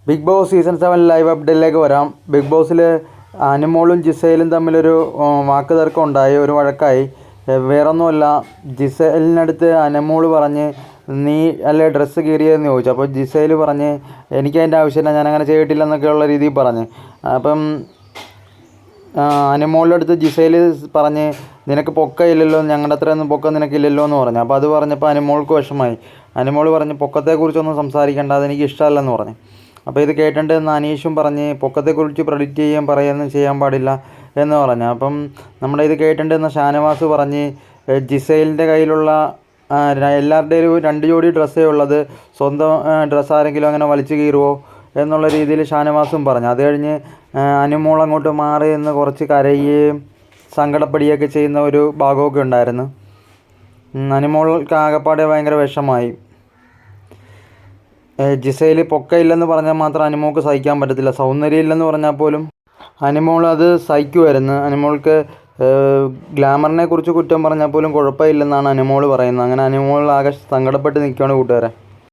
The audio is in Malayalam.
ബിഗ് ബോസ് സീസൺ 7 ലൈവ് അപ്ഡേറ്റിലേക്ക് വരാം. ബിഗ് ബോസിൽ അനുമോളും ജിസയിലും തമ്മിലൊരു വാക്ക് തർക്കം ഉണ്ടായി, ഒരു വഴക്കായി. വേറൊന്നുമല്ല, ജിസേലിനടുത്ത് അനുമോൾ പറഞ്ഞ് നീ അല്ലേ ഡ്രസ്സ് കീറിയതെന്ന് ചോദിച്ചു. അപ്പോൾ ജിസേൽ പറഞ്ഞ് എനിക്കതിൻ്റെ ആവശ്യമില്ല, ഞാനങ്ങനെ ചെയ്തിട്ടില്ലെന്നൊക്കെയുള്ള രീതിയിൽ പറഞ്ഞ്. അപ്പം അനുമോളുടെ അടുത്ത് ജിസേൽ പറഞ്ഞ് നിനക്ക് പൊക്കമില്ലല്ലോ, ഞങ്ങളുടെ അത്രയൊന്നും പൊക്കം നിനക്കില്ലല്ലോ എന്ന് പറഞ്ഞു. അപ്പോൾ അത് പറഞ്ഞപ്പോൾ അനുമോൾക്ക് വിഷമമായി. അനുമോൾ പറഞ്ഞ് പൊക്കത്തെക്കുറിച്ചൊന്നും സംസാരിക്കേണ്ട, അതെനിക്ക് ഇഷ്ടമല്ലെന്ന് പറഞ്ഞു. അപ്പോൾ ഇത് കേട്ടിട്ട് അനീഷും പറഞ്ഞ് പൊക്കത്തെക്കുറിച്ച് പ്രെഡിക്റ്റ് ചെയ്യാൻ പാടില്ല എന്ന് പറഞ്ഞു. അപ്പം നമ്മുടെ ഇത് കേട്ടിട്ട് ഷാനവാസ് പറഞ്ഞ് ജിസൈലിൻ്റെ കയ്യിലുള്ള എല്ലാവരുടെയും 2 ജോഡി ഡ്രസ്സേ ഉള്ളത്, സ്വന്തം ഡ്രസ്സ് ആരെങ്കിലും അങ്ങനെ വലിച്ചു കീറുമോ എന്നുള്ള രീതിയിൽ ഷാനവാസും പറഞ്ഞു. അത് കഴിഞ്ഞ് അനുമോൾ അങ്ങോട്ട് മാറി എന്ന് കുറച്ച് കരയുകയും സങ്കടപ്പെടുകയൊക്കെ ചെയ്യുന്ന ഒരു ഭാഗമൊക്കെ ഉണ്ടായിരുന്നു. അനുമോൾക്ക് ആകെപ്പാടെ ഭയങ്കര വിഷമമായി. ജിസയിൽ പൊക്കമില്ലെന്ന് പറഞ്ഞാൽ മാത്രം അനുമോൾക്ക് സഹിക്കാൻ പറ്റത്തില്ല. സൗന്ദര്യം ഇല്ലെന്ന് പറഞ്ഞാൽ പോലും അനുമോൾ അത് സഹിക്കുമായിരുന്നു. അനുമോൾക്ക് ഗ്ലാമറിനെ കുറിച്ച് കുറ്റം പറഞ്ഞാൽ പോലും കുഴപ്പമില്ലെന്നാണ് അനുമോൾ പറയുന്നത്. അങ്ങനെ അനുമോൾ ആകെ സങ്കടപ്പെട്ട് നിൽക്കുകയാണ് കൂട്ടുകാരെ.